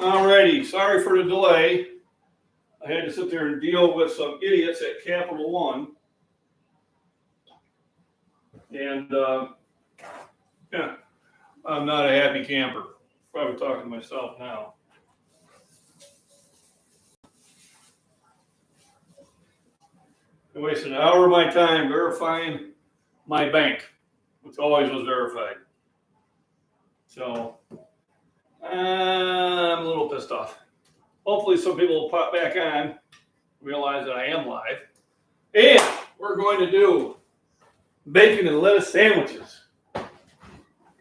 Alrighty, sorry for the delay. I had to sit there and deal with some idiots at Capital One. And yeah, I'm not a happy camper. Probably talking to myself now. I wasted an hour of my time verifying my bank, which always was verified. So I'm a little pissed off. Hopefully some people will pop back on, realize that I am live. And we're going to do bacon and lettuce sandwiches.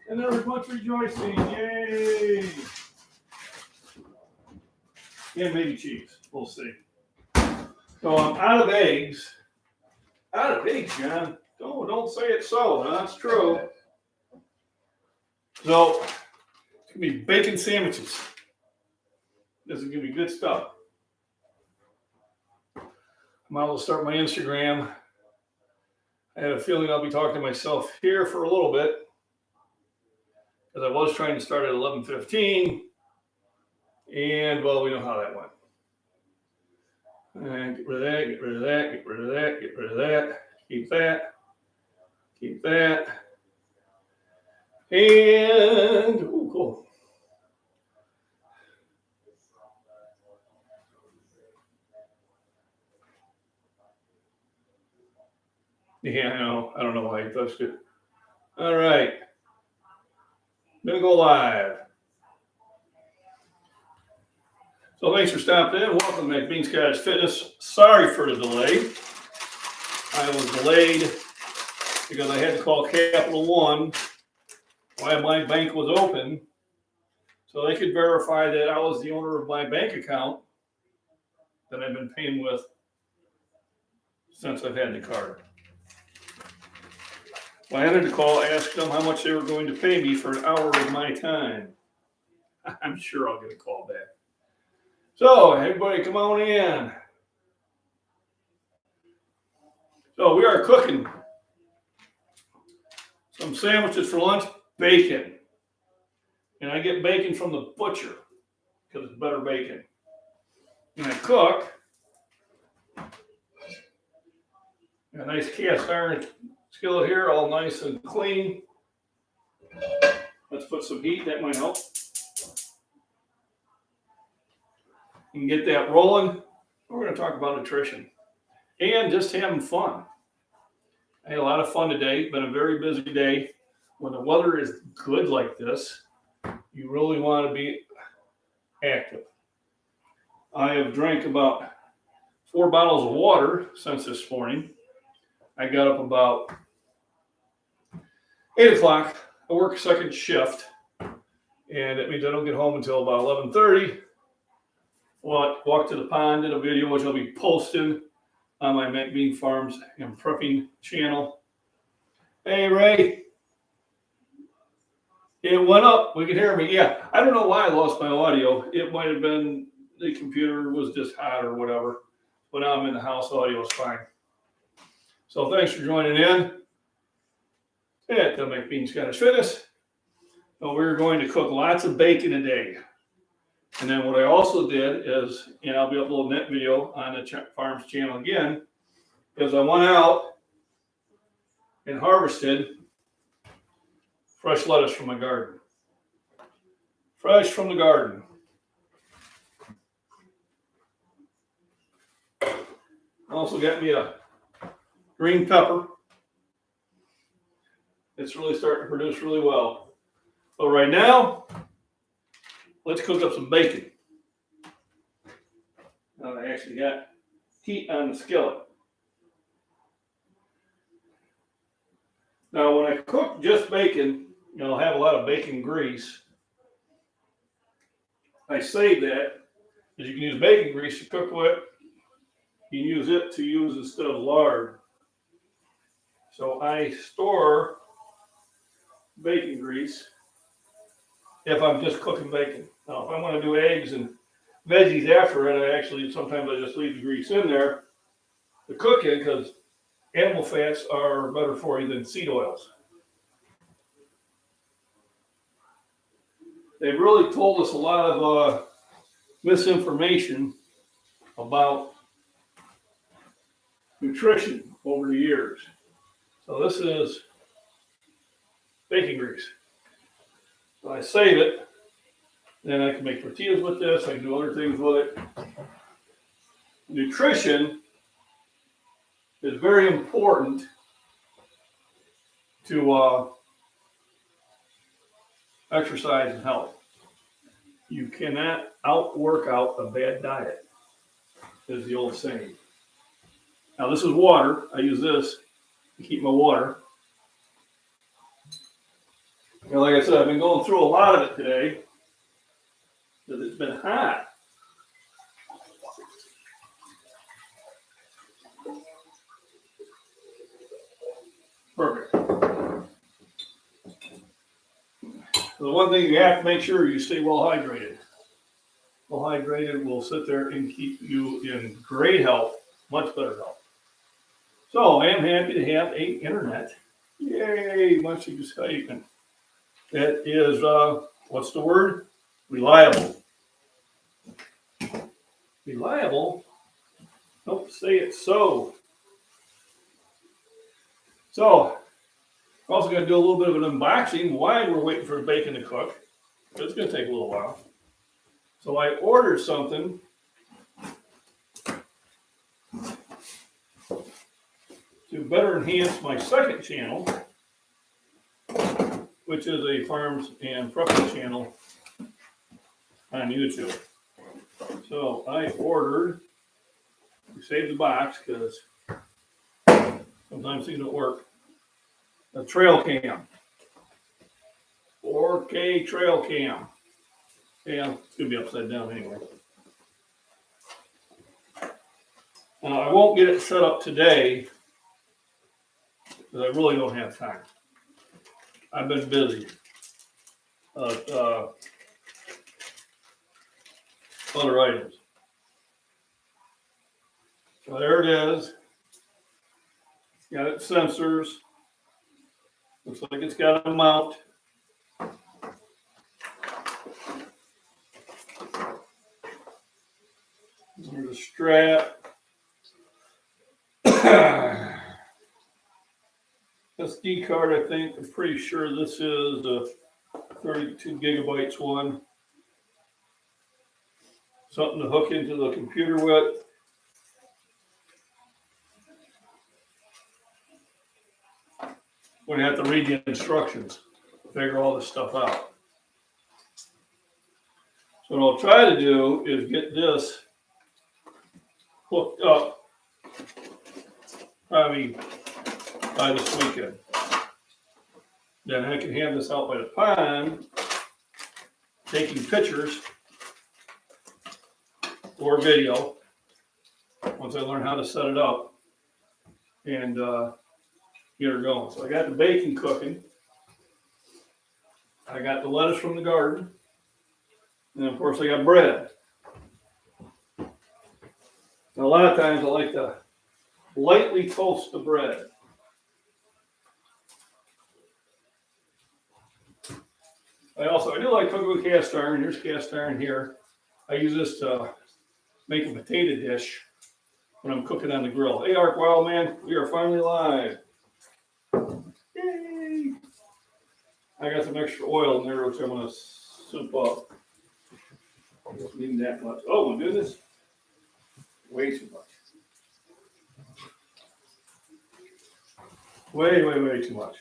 And there was much rejoicing. Yay! And maybe cheese. We'll see. So I'm out of eggs. Out of eggs, John. Don't say it so. That's true. So it's going to be bacon sandwiches. This is going to be good stuff. I might as well start my Instagram. I had a feeling I'll be talking to myself here for a little bit, because I was trying to start at 11:15, and well, we know how that went. And get rid of that, get rid of that, get rid of that, get rid of that, keep that, and ooh, cool. Yeah, I know. I don't know why you touched it. All right. I'm going to go live. So thanks for stopping in. Welcome to MacBean Scottish Fitness. Sorry for the delay. I was delayed because I had to call Capital One while my bank was open so they could verify that I was the owner of my bank account that I've been paying with since I've had the card. Well, I had to call, ask them how much they were going to pay me for an hour of my time. I'm sure I'll get a call back. So, everybody come on in. So, we are cooking some sandwiches for lunch, bacon. And I get bacon from the butcher because it's better bacon. And I cook a nice cast iron skillet here, all nice and clean. Let's put some heat, that might help. You can get that rolling. We're going to talk about nutrition and just having fun. I had a lot of fun today. It's been a very busy day. When the weather is good like this, you really want to be active. I have drank about 4 bottles of water since this morning. I got up about 8 o'clock. I work second shift, and it means I don't get home until about 11:30. Walk to the pond, did a video which I'll be posting on my MacBean Farms and Prepping channel. Hey, Ray. It went up. We can hear me. Yeah, I don't know why I lost my audio. It might have been the computer was just hot or whatever. But now I'm in the house, audio is fine. So thanks for joining in at the MacBean Scottish Fitness. So we're going to cook lots of bacon a day. And then what I also did is, and I'll be uploading that video on the Farms channel again, is I went out and harvested fresh lettuce from my garden. Fresh from the garden. Also got me a green pepper. It's really starting to produce really well. So right now, let's cook up some bacon. Now I actually got heat on the skillet. Now when I cook just bacon, I'll have a lot of bacon grease. I save that because you can use bacon grease to cook with. You can use it to use instead of lard. So I store bacon grease if I'm just cooking bacon. Now, if I want to do eggs and veggies after it, sometimes I just leave the grease in there to cook in because animal fats are better for you than seed oils. They've really told us a lot of misinformation about nutrition over the years. So this is bacon grease. So I save it, then I can make tortillas with this, I can do other things with it. Nutrition is very important to exercise and health. You cannot outwork out a bad diet, is the old saying. Now this is water. I use this to keep my water. And like I said, I've been going through a lot of it today because it's been hot. Perfect. So the one thing you have to make sure you stay well hydrated. Well hydrated will sit there and keep you in great health, much better health. So I am happy to have a internet. Yay, much excitement. That is, what's the word? Reliable. Reliable? Nope, say it so. So, we're also going to do a little bit of an unboxing while we're waiting for the bacon to cook. It's going to take a little while. So I ordered something to better enhance my second channel, which is a farms and prepping channel on YouTube. So I ordered, we saved the box because sometimes things don't work, a trail cam, 4K trail cam. Yeah, it's going to be upside down anyway. I won't get it set up today because I really don't have time. I've been busy. Other items. So there it is. It's got its sensors. Looks like it's got a mount. There's a strap. SD card, I think. I'm pretty sure this is a 32 gigabytes one. Something to hook into the computer with. We're going to have to read the instructions to figure all this stuff out. So what I'll try to do is get this hooked up probably by this weekend. Then I can have this out by the pond, taking pictures or video once I learn how to set it up and get her going. So I got the bacon cooking. I got the lettuce from the garden. And of course I got bread. And a lot of times I like to lightly toast the bread. I do like cooking with cast iron. Here's cast iron here. I use this to make a potato dish when I'm cooking on the grill. Hey, Ark Wildman, we are finally live. Yay! I got some extra oil in there, which I'm going to soup up. I don't need that much. Oh my goodness. Way too much. Way too much.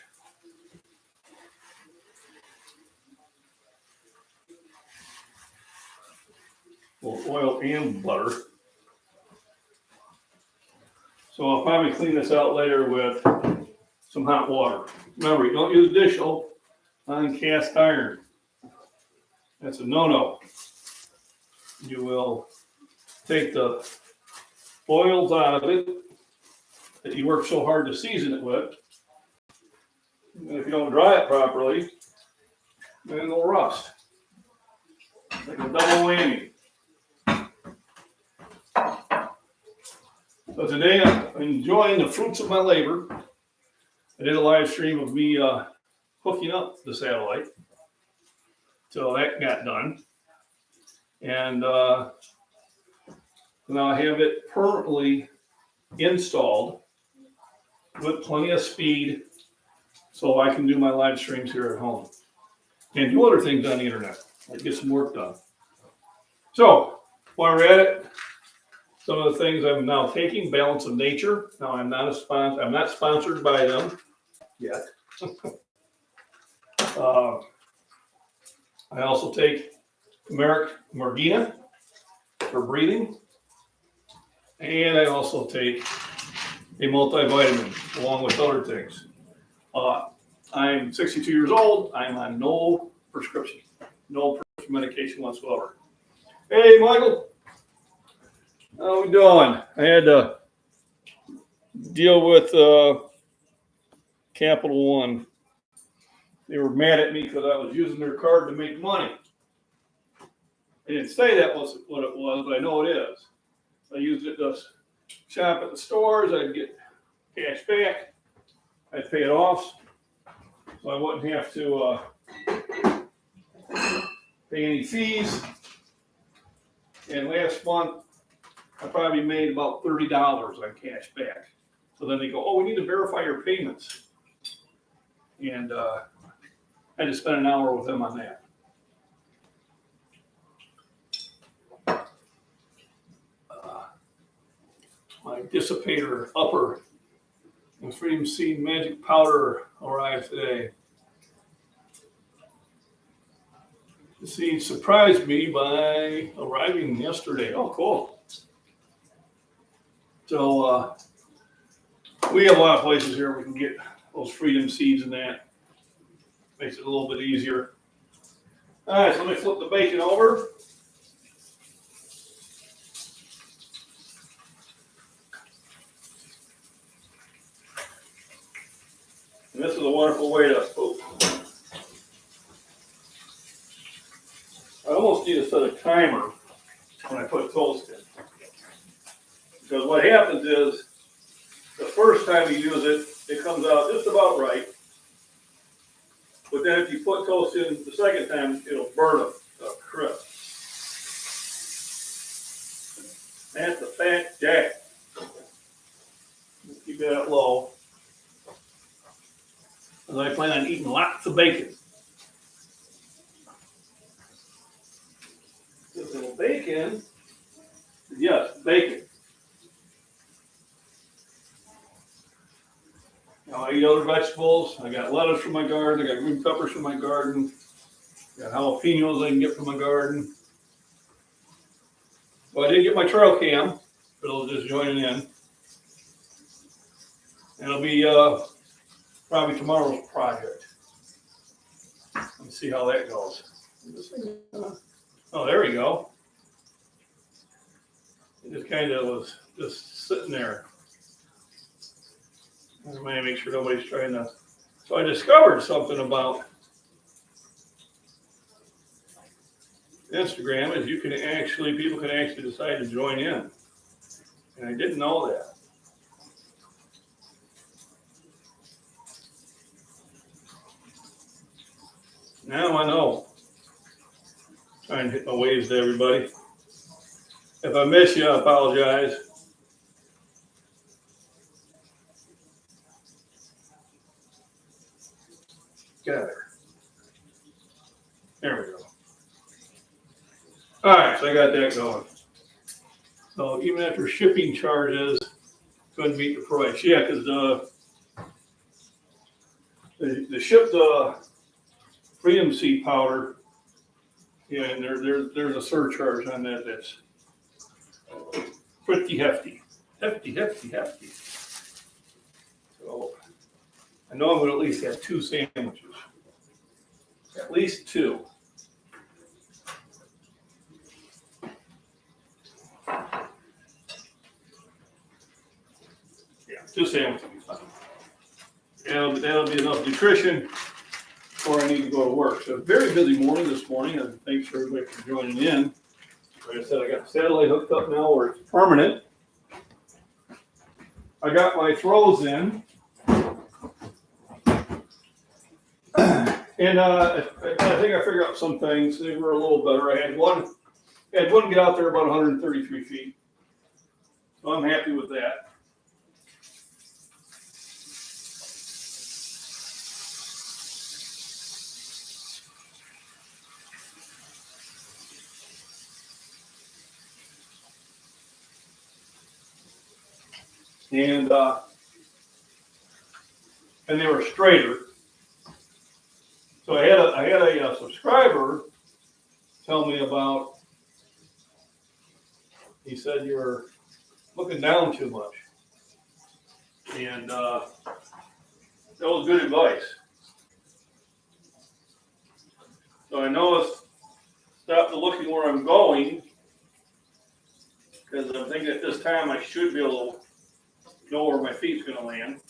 Well, oil and butter. So I'll probably clean this out later with some hot water. Remember, you don't use dish soap on cast iron. That's a no-no. You will take the oils out of it that you work so hard to season it with. And if you don't dry it properly, then it'll rust. Like a double whammy. So today I'm enjoying the fruits of my labor. I did a live stream of me hooking up the satellite. So that got done. And now I have it permanently installed with plenty of speed so I can do my live streams here at home and do other things on the internet, like get some work done. So while we're at it, some of the things I'm now taking, Balance of Nature. Now I'm not sponsored by them yet. I also take turmeric morgina for breathing. And I also take a multivitamin along with other things. I'm 62 years old. I'm on no prescription medication whatsoever. Hey, Michael. How we doing? I had to deal with Capital One. They were mad at me because I was using their card to make money. They didn't say that was what it was, but I know it is. I used it to shop at the stores. I'd get cash back. I'd pay it off, so I wouldn't have to pay any fees. And last month, I probably made about $30 on cash back. So then they go, "Oh, we need to verify your payments," and I had to spend an hour with them on that. My dissipator upper and Freedom Seed Magic Powder arrived today. The seed surprised me by arriving yesterday. Oh, cool. So we have a lot of places here we can get those Freedom Seeds and that. Makes it a little bit easier. All right, so let me flip the bacon over. And this is a wonderful way to, I almost need to set a timer when I put toast in. Because what happens is, the first time you use it, it comes out just about right. But then if you put toast in the second time, it'll burn them crisp. That's the fat jack. Keep that low. Because I plan on eating lots of bacon. This little bacon, yes, bacon. Now I eat other vegetables. I got lettuce from my garden. I got green peppers from my garden. I got jalapenos I can get from my garden. So I did get my trail cam for those just joining in. And it'll be probably tomorrow's project. Let's see how that goes. Oh, there we go. It just kind of was just sitting there. I might make sure nobody's trying to. So I discovered something about Instagram is people can actually decide to join in. And I didn't know that. Now I know. Trying to hit my waves to everybody. If I miss you, I apologize. Got her. There we go. All right, so I got that going. So even after shipping charges, couldn't beat the price. Yeah, because the shipped Freedom Seed powder, yeah, and there's a surcharge on that that's pretty hefty. Hefty. So I know I'm going to at least have 2 sandwiches. At least 2. Yeah, 2 sandwiches will be fine. That'll be enough nutrition before I need to go to work. So very busy morning this morning, and thanks for everybody for joining in. Like I said, I got the satellite hooked up now where it's permanent. I got my throws in. And I think I figured out some things. They were a little better. I had one Yeah, it wouldn't get out there about 133 feet. So I'm happy with that. And they were straighter. So I had a subscriber tell me about. He said you're looking down too much, and that was good advice. So I know it's stopped looking where I'm going because I'm thinking at this time I should be able to know where my feet's going to land.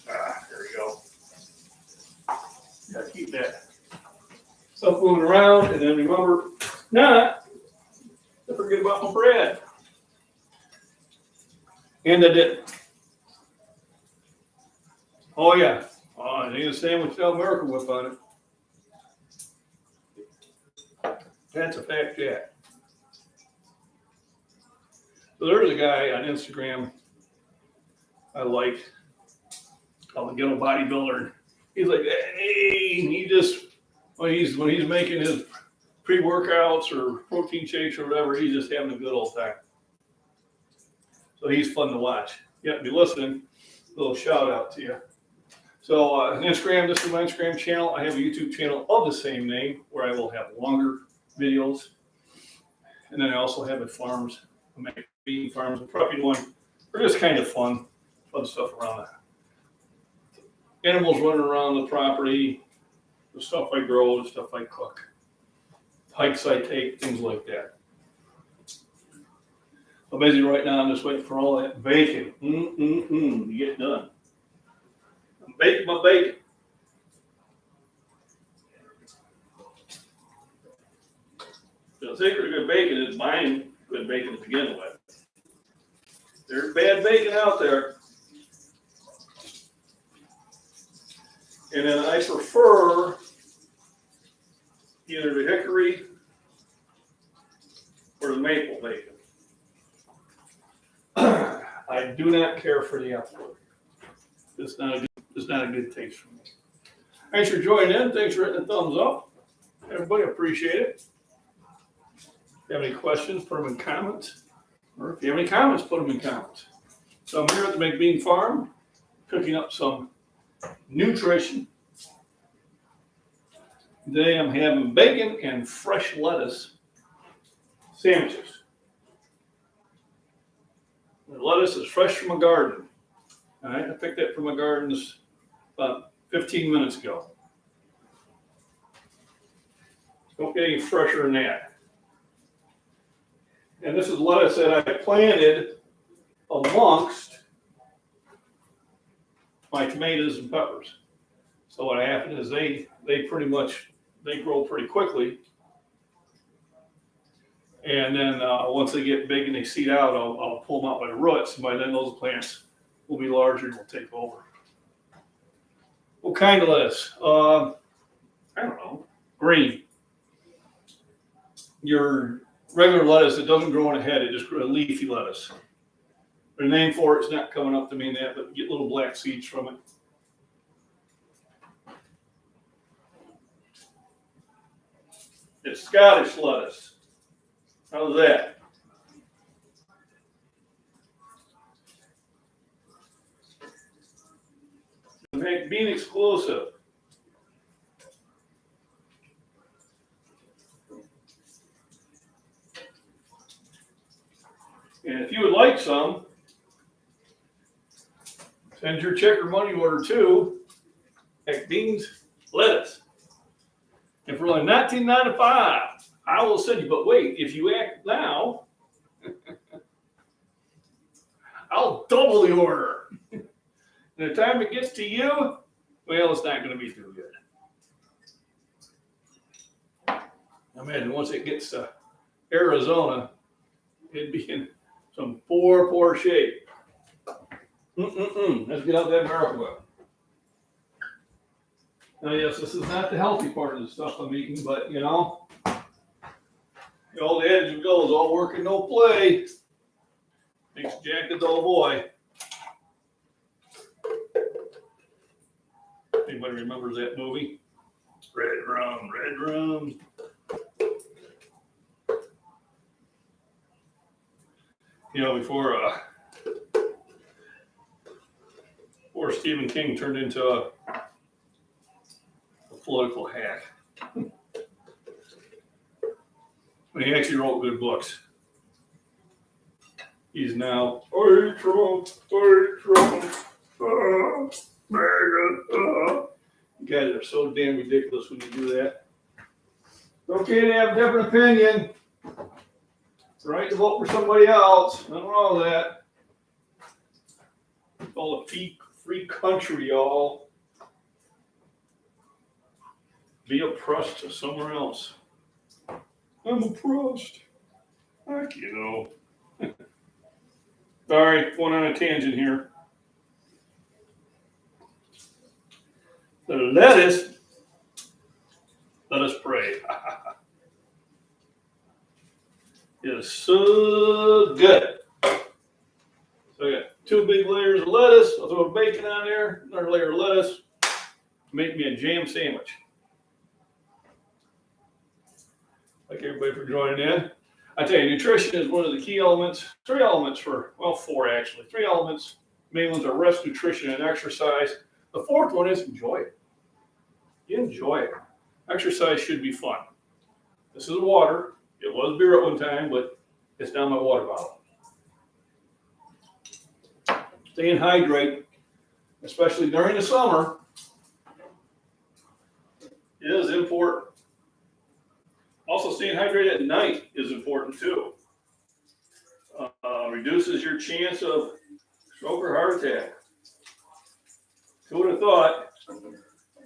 There we go. Gotta keep that stuff moving around, and then remember not to forget about my bread. And I didn't. Oh yeah. I need a sandwich without American Whip on it. That's a fact, Jack. So there's a guy on Instagram I like, called the Ghetto Bodybuilder. He's like, hey, he just when he's making his pre-workouts or protein shakes or whatever, he's just having a good old time. So he's fun to watch. You have to be listening. A little shout out to you. So Instagram, this is my Instagram channel. I have a YouTube channel of the same name where I will have longer videos. And then I also have at farms, MacBean farms, and prepping one. They're just kind of fun stuff around that. Animals running around the property, the stuff I grow, the stuff I cook, hikes I take, things like that. I'm busy right now. I'm just waiting for all that bacon to get done. I'm baking my bacon. The secret of good bacon is buying good bacon to begin with. There's bad bacon out there. And then I prefer either the hickory or the maple bacon. I do not care for the apple. It's not a good taste for me. Thanks for joining in. Thanks for hitting the thumbs up. Everybody, appreciate it. If you have any questions, put them in comments. Or if you have any comments, put them in comments. So I'm here at the MacBean farm, cooking up some nutrition. Today I'm having bacon and fresh lettuce sandwiches. The lettuce is fresh from a garden. All right, I picked that from my gardens about 15 minutes ago. Don't get any fresher than that. And this is lettuce that I planted amongst my tomatoes and peppers. So what happened is they grow pretty quickly. And then once they get big and they seed out, I'll pull them out by the roots. And by then those plants will be larger and will take over. What kind of lettuce? I don't know. Green. Your regular lettuce, it doesn't grow on a head. It just grows a leafy lettuce. The name for it's not coming up to me in that, but you get little black seeds from it. It's Scottish lettuce. How's that? The MacBean exclusive. And if you would like some, send your check or money order to MacBean's Lettuce. And for only $19.95, I will send you. But wait, if you act now, I'll double the order. And the time it gets to you, well, it's not going to be too good. I imagine once it gets to Arizona, it'd be in some poor shape. Let's get out that American Whip. Now, yes, this is not the healthy part of the stuff I'm eating, but you know, the old adage goes, all work and no play makes Jack a dull boy. Anybody remembers that movie? Red rum, red rum. You know, before Stephen King turned into a political hack. But he actually wrote good books. He's now, "Hey Trump, MAGA, You guys are so damn ridiculous when you do that. It's okay to have a different opinion. It's the right to vote for somebody else. Nothing wrong with that. It's all a free country, y'all. Be oppressed to somewhere else. I'm oppressed. Heck, you know. Sorry, going on a tangent here. The lettuce, let us pray. It is so good. So I got 2 big layers of lettuce. I'll throw bacon on there, another layer of lettuce. Make me a jam sandwich. Thank everybody for joining in. I tell you, nutrition is one of the key elements. 3 elements 4 actually. 3 elements. Main ones are rest, nutrition, and exercise. The 4th one is enjoy it. Enjoy it. Exercise should be fun. This is water. It was beer at one time, but it's now my water bottle. Staying hydrated, especially during the summer, is important. Also, staying hydrated at night is important too. Reduces your chance of stroke or heart attack. Who would have thought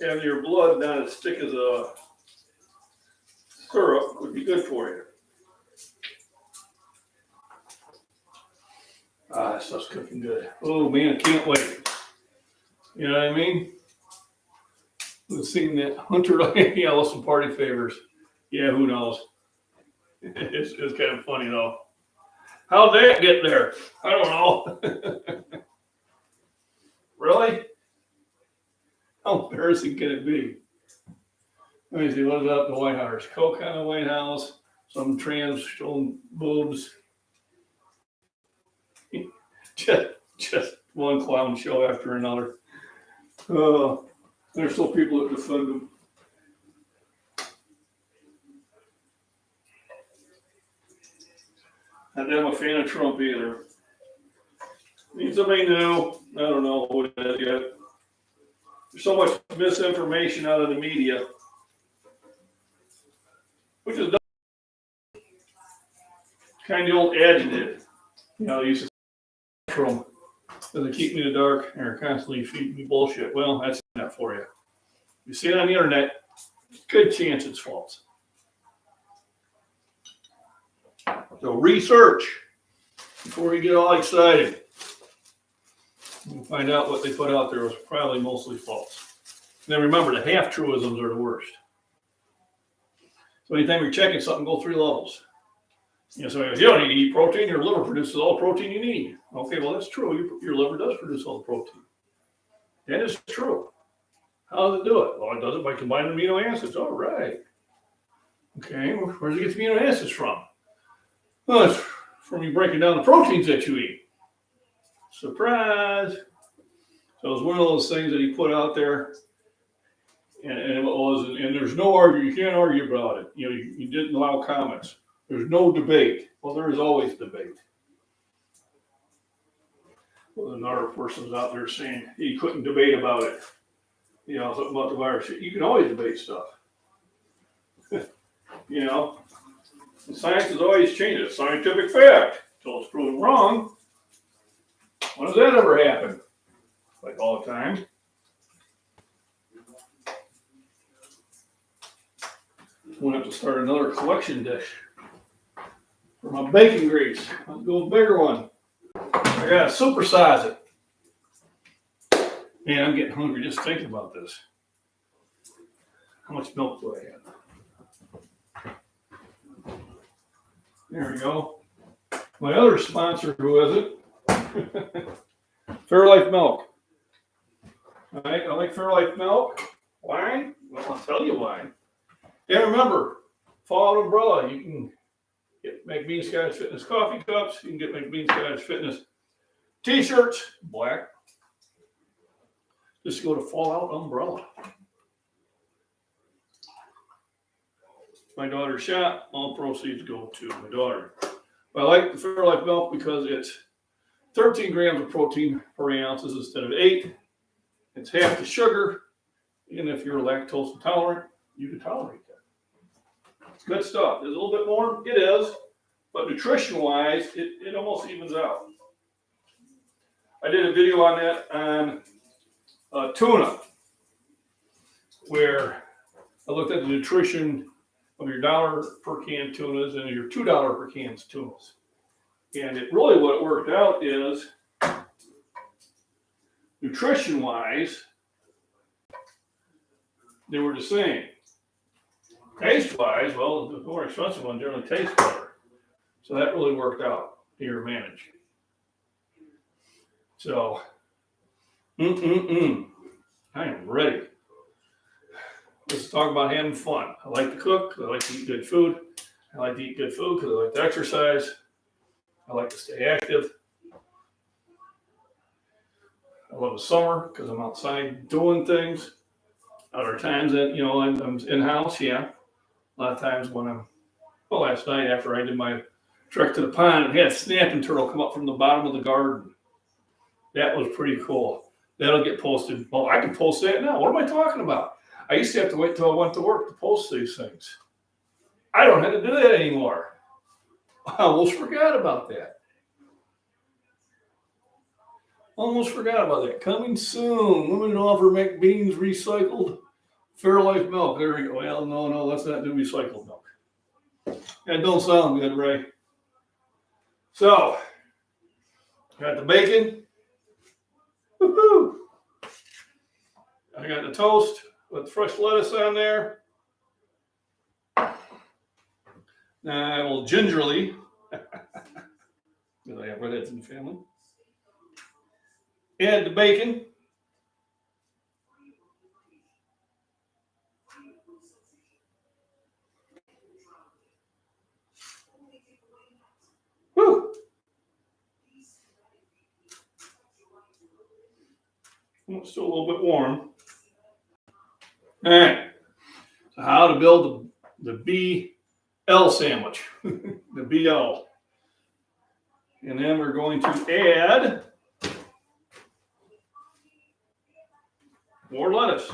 having your blood not as thick as a syrup would be good for you? That stuff's cooking good. Oh man, I can't wait. You know what I mean? We've seen that Hunter Allison party favors. Yeah, who knows? It's kind of funny though. How'd that get there? I don't know. Really? How embarrassing can it be? Let me see, what is up the White House? Coke on the White House, some trans showing boobs. just one clown show after another. There's still people that defend them. And I'm a fan of Trump either. Need somebody new. I don't know who it is yet. There's so much misinformation out of the media, which is kind of the old adjective. You know, they used to say Trump, does it keep me in the dark or constantly feed me bullshit? Well, that's not for you. You see it on the internet, good chance it's false. So research before you get all excited. You find out what they put out there was probably mostly false. And then remember, the half-truisms are the worst. So anytime you're checking something, go 3 levels. You know, somebody goes, you don't need to eat protein. Your liver produces all the protein you need. Okay, well, that's true. Your liver does produce all the protein. That is true. How does it do it? Well, it does it by combining amino acids. All right. Okay, where does it get the amino acids from? Well, it's from you breaking down the proteins that you eat. Surprise. So it was one of those things that he put out there. And there's no argument. You can't argue about it. You know, you didn't allow comments. There's no debate. Well, there is always debate. Well, another person's out there saying he couldn't debate about it. You know, something about the virus. You can always debate stuff. You know, and science is always changing. It's scientific fact until it's proven wrong. When does that ever happen? Like all the time. I'm going to have to start another collection dish for my bacon grease. I'll go with a bigger one. I got to supersize it. Man, I'm getting hungry just thinking about this. How much milk do I have? There we go. My other sponsor, who is it? Fairlife milk. All right, I like Fairlife milk. Why? Well, I'll tell you why. And remember, Fallout Umbrella, you can get MacBean Scottish Fitness coffee cups. You can get MacBean Scottish Fitness t-shirts, black. Just go to Fallout Umbrella. My daughter's shop, all proceeds go to my daughter. But I like the Fairlife milk because it's 13 grams of protein per ounce instead of 8. It's half the sugar. And if you're lactose intolerant, you can tolerate that. It's good stuff. There's a little bit more. It is. But nutrition-wise, it almost evens out. I did a video on that on tuna, where I looked at the nutrition of your $1 per can tunas and your $2 per can tunas. And it really, what it worked out is, nutrition-wise, they were the same. Taste-wise, well, the more expensive one generally tastes better. So that really worked out to your advantage. So, I am ready. Let's talk about having fun. I like to cook. I like to eat good food. I like to eat good food because I like to exercise. I like to stay active. I love the summer because I'm outside doing things. Other times that, I'm in-house, yeah. A lot of times when last night after I did my trek to the pond, I had a snapping turtle come up from the bottom of the garden. That was pretty cool. That'll get posted. Well, I can post that now. What am I talking about? I used to have to wait till I went to work to post these things. I don't have to do that anymore. I almost forgot about that. Coming soon. Women offer MacBean's recycled Fairlife milk. There we go. Well, no, let's not do recycled milk. That don't sound good, Ray. So, got the bacon. Woohoo! I got the toast with fresh lettuce on there. Now I will gingerly, because I have redheads in the family, add the bacon. Woo! It's still a little bit warm. All right. So how to build the BL sandwich. The BL. And then we're going to add more lettuce.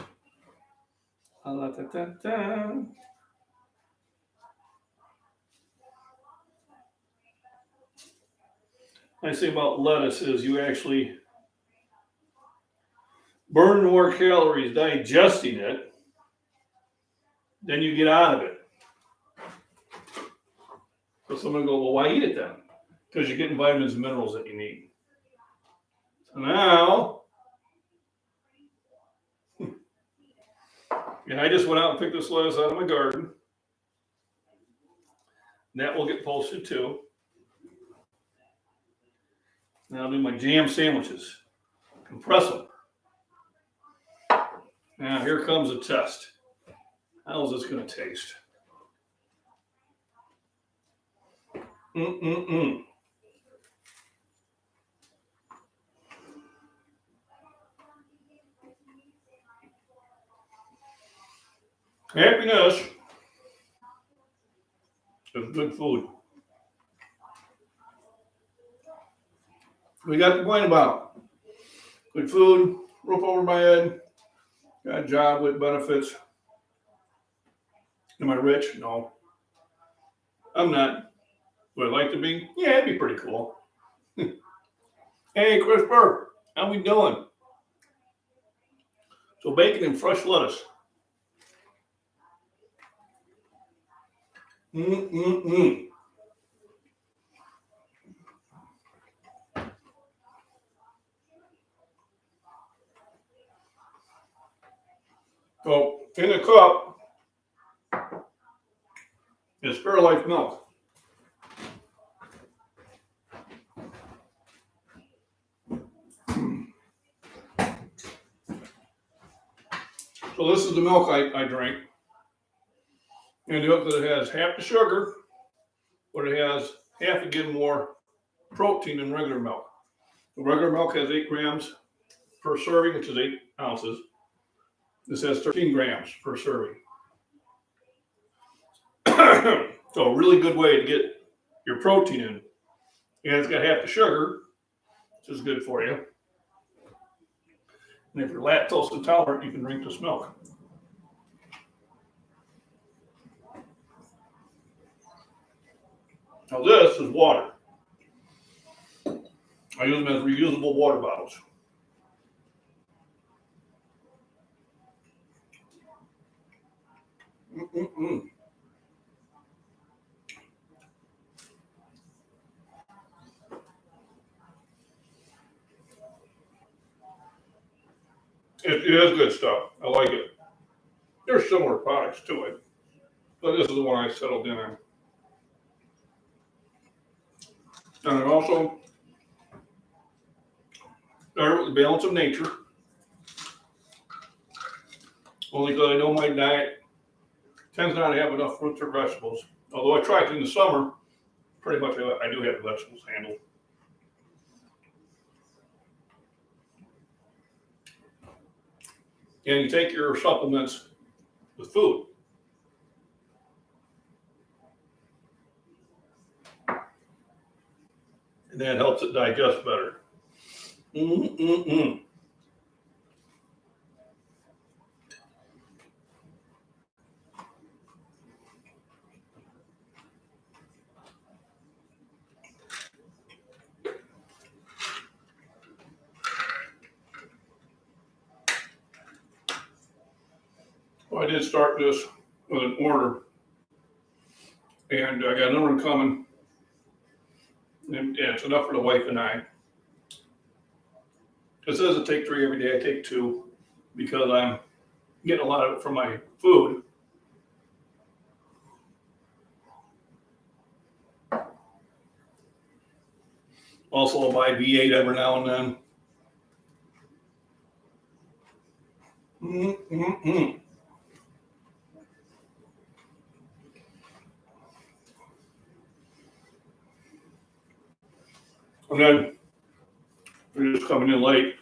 Nice thing about lettuce is you actually burn more calories digesting it than you get out of it. So someone will go, well, why eat it then? Because you're getting vitamins and minerals that you need. So now, I just went out and picked this lettuce out of my garden. That will get posted too. Now I'll do my jam sandwiches. Compress them. Now here comes a test. How's this going to taste? Happiness is good food. We got the point about good food, roof over my head, got a job with benefits. Am I rich? No. I'm not. Would I like to be? Yeah, it'd be pretty cool. Hey, Christopher, how we doing? So bacon and fresh lettuce. So in the cup, It's Fairlife milk. So this is the milk I drink. And note that it has half the sugar, but it has half again more protein than regular milk. The regular milk has 8 grams per serving, which is 8 ounces. This has 13 grams per serving. So a really good way to get your protein in. And it's got half the sugar, which is good for you. And if you're lactose intolerant, you can drink this milk. Now this is water. I use them as reusable water bottles. It is good stuff. I like it. There's similar products to it, but this is the one I settled in on. And it also started with the balance of nature. Only because I know my diet tends not to have enough fruits or vegetables. Although I try to in the summer, pretty much I do have the vegetables handled. And you take your supplements with food. And that helps it digest better. Well, I did start this with an order, and I got another one coming. And it's enough for the wife and I. It says I take 3 every day. I take 2 because I'm getting a lot of it from my food. Also, I'll buy V8 every now and then. And then we're just coming in late.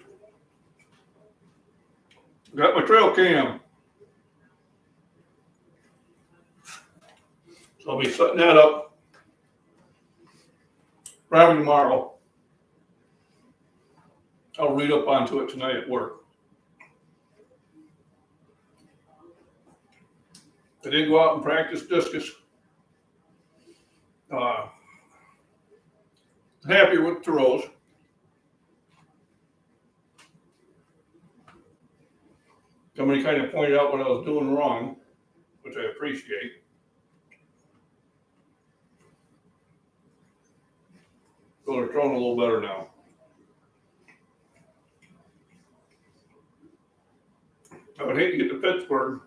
Got my trail cam. So I'll be setting that up probably tomorrow. I'll read up onto it tonight at work. I did go out and practice discus. Happier with throws. Somebody kind of pointed out what I was doing wrong, which I appreciate. So they're throwing a little better now. I would hate to get to Pittsburgh.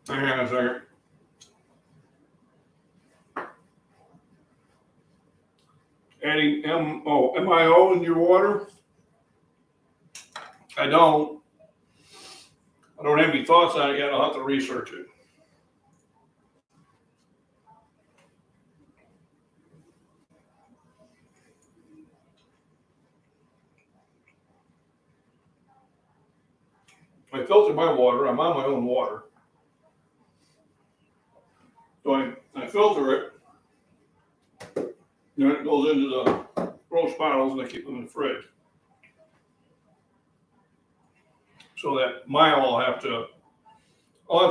Hang on a second. Adding MIO in your water? I don't have any thoughts on it yet. I'll have to research it. I filter my water. I'm on my own water. So I filter it. Then it goes into the gross bottles and I keep them in the fridge. So that I'll have to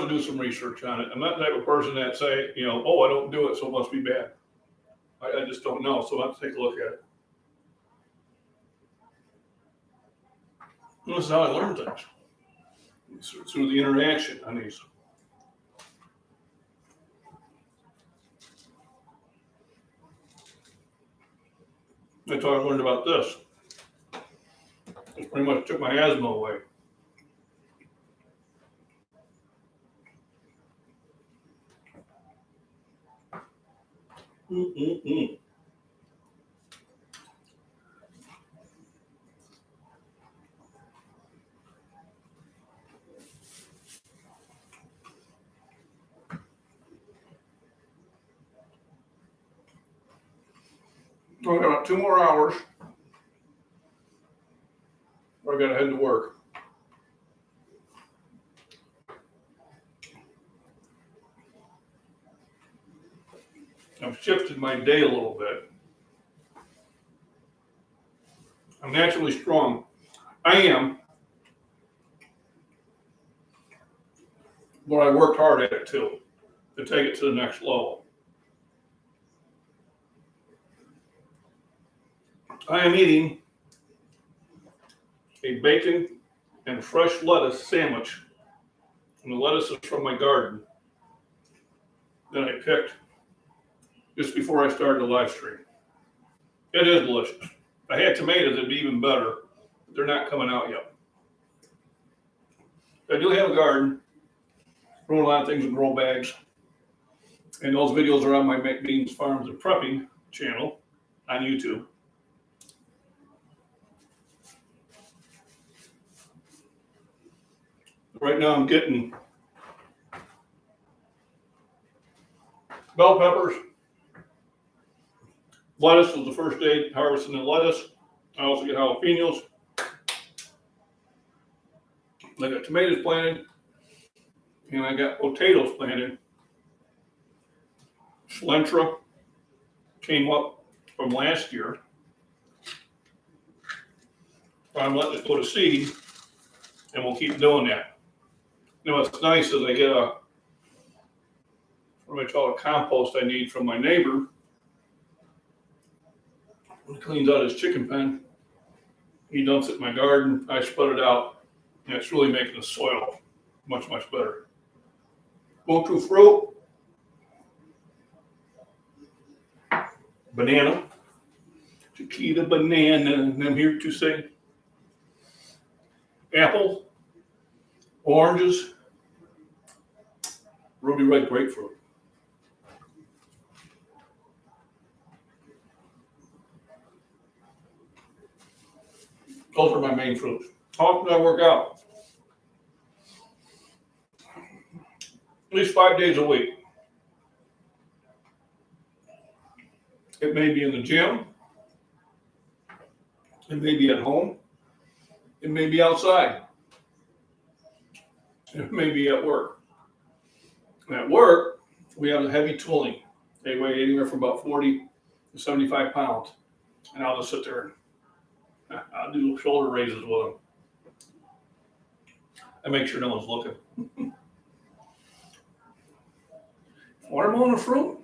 do some research on it. I'm not the type of person that say, oh, I don't do it, so it must be bad. I just don't know, so I'll have to take a look at it. And this is how I learn things. Through the interaction on these. That's how I learned about this. Pretty much took my asthma away. Mm-mm-mm. I got about 2 more hours. I gotta head to work. I've shifted my day a little bit. I'm naturally strong. I am, but I worked hard at it too, to take it to the next level. I am eating a bacon and fresh lettuce sandwich. And the lettuce is from my garden that I picked just before I started the live stream. It is delicious. If I had tomatoes, it'd be even better, but they're not coming out yet. I do have a garden, growing a lot of things in grow bags, and those videos are on my MacBean's Farms and Prepping channel on YouTube. Right now I'm getting bell peppers. Lettuce was the first day harvesting the lettuce. I also get jalapenos. I got tomatoes planted, and I got potatoes planted. Cilantro came up from last year. I'm letting it go to seed, and we'll keep doing that. You know what's nice is I get a, what do I call it, compost I need from my neighbor. When he cleans out his chicken pen, he dumps it in my garden. I spread it out, and it's really making the soil much, much better. Go to fruit. Banana. Chiquita banana, and I'm here to say apple, oranges, ruby red grapefruit. Those are my main fruits. How often do I work out? At least 5 days a week. It may be in the gym. It may be at home. It may be outside. It may be at work. At work, we have a heavy tooling. They weigh anywhere from about 40 to 75 pounds. And I'll just sit there and I'll do shoulder raises with them. I make sure no one's looking. Watermelon or fruit?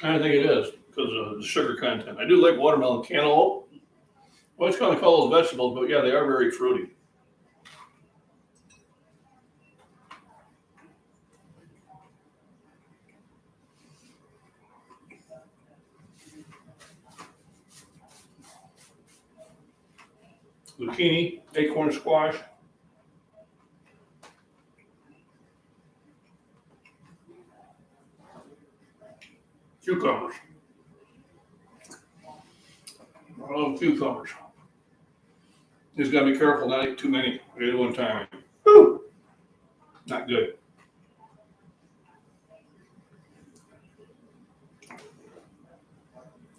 I think it is because of the sugar content. I do like watermelon, cantaloupe. Well, it's kind of call those vegetables, but yeah, they are very fruity. Zucchini, acorn squash. Cucumbers. I love cucumbers. Just gotta be careful not to eat too many at one time. Woo! Not good.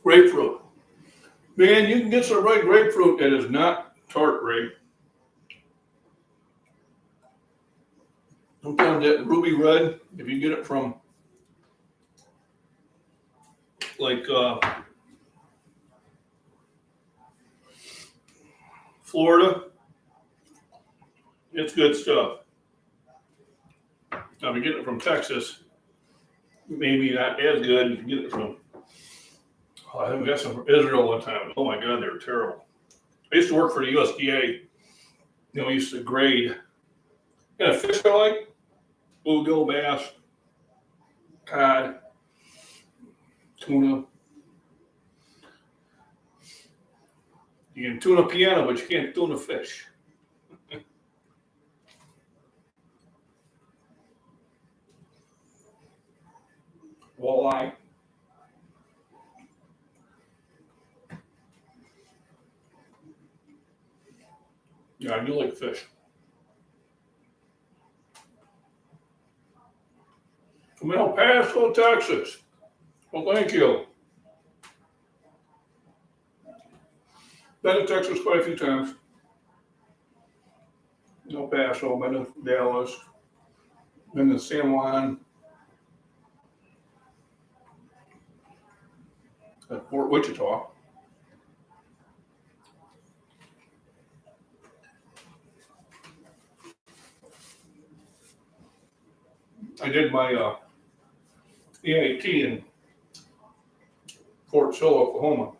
Grapefruit. Man, you can get some red grapefruit that is not tart, Ray. Sometimes that ruby red, if you get it from like Florida, it's good stuff. Now, if you get it from Texas, maybe not as good. You can get it from, I haven't got some from Israel one time. Oh my God, they were terrible. I used to work for the USDA. You know, we used to grade. You know, fish I like, bluegill, bass, cod, tuna. You can tune a piano, but you can't tune a fish. Walleye. Yeah, I do like fish. From El Paso, Texas. Well, thank you. Been to Texas quite a few times. El Paso, been to Dallas, been to San Juan, Fort Wichita. I did my EAT in Fort Sill, Oklahoma.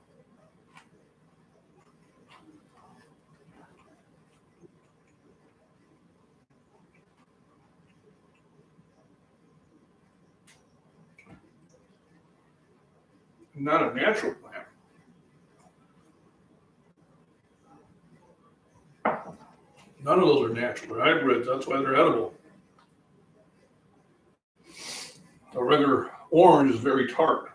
Not a natural plant. None of those are natural. They're hybrids. That's why they're edible. A regular orange is very tart.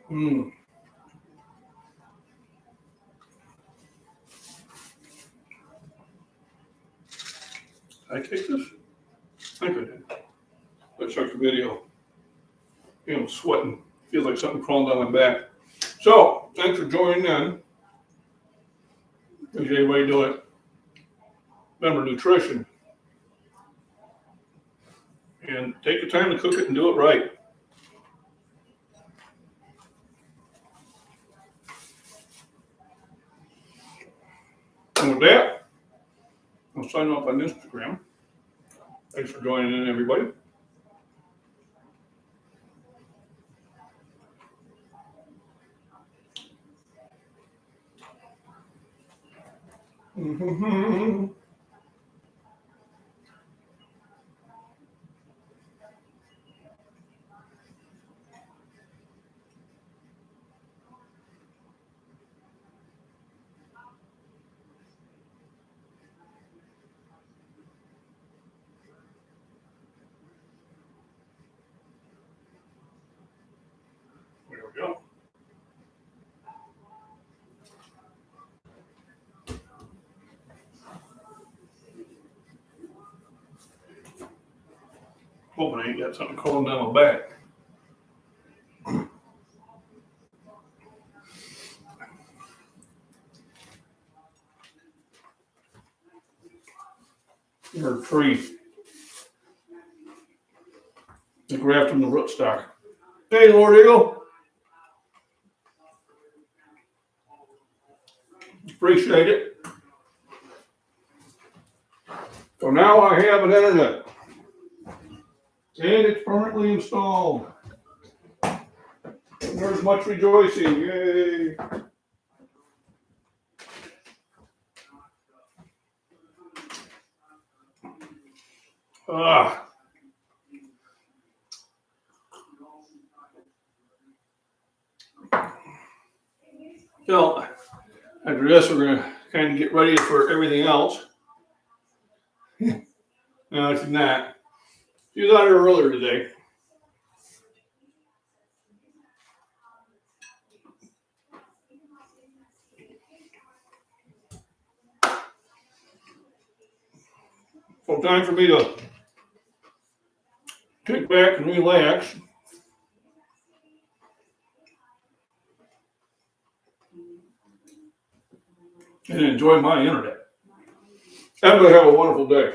Hmm. Did I take this? I think I did. Let's check the video. I'm sweating. Feels like something crawling down my back. So, thanks for joining in. Appreciate everybody doing it. Remember, nutrition. And take the time to cook it and do it right. And with that, I'll sign off on Instagram. Thanks for joining in, everybody. There we go. Hoping I ain't got something crawling down my back. Or a tree. The graft from the rootstock. Hey, Lord Eagle. Appreciate it. So now I have an internet. And it's permanently installed. There's much rejoicing. Yay. So, after this, we're going to kind of get ready for everything else. No, it's not. She was out here earlier today. So time for me to kick back and relax. And enjoy my internet. Everybody have a wonderful day.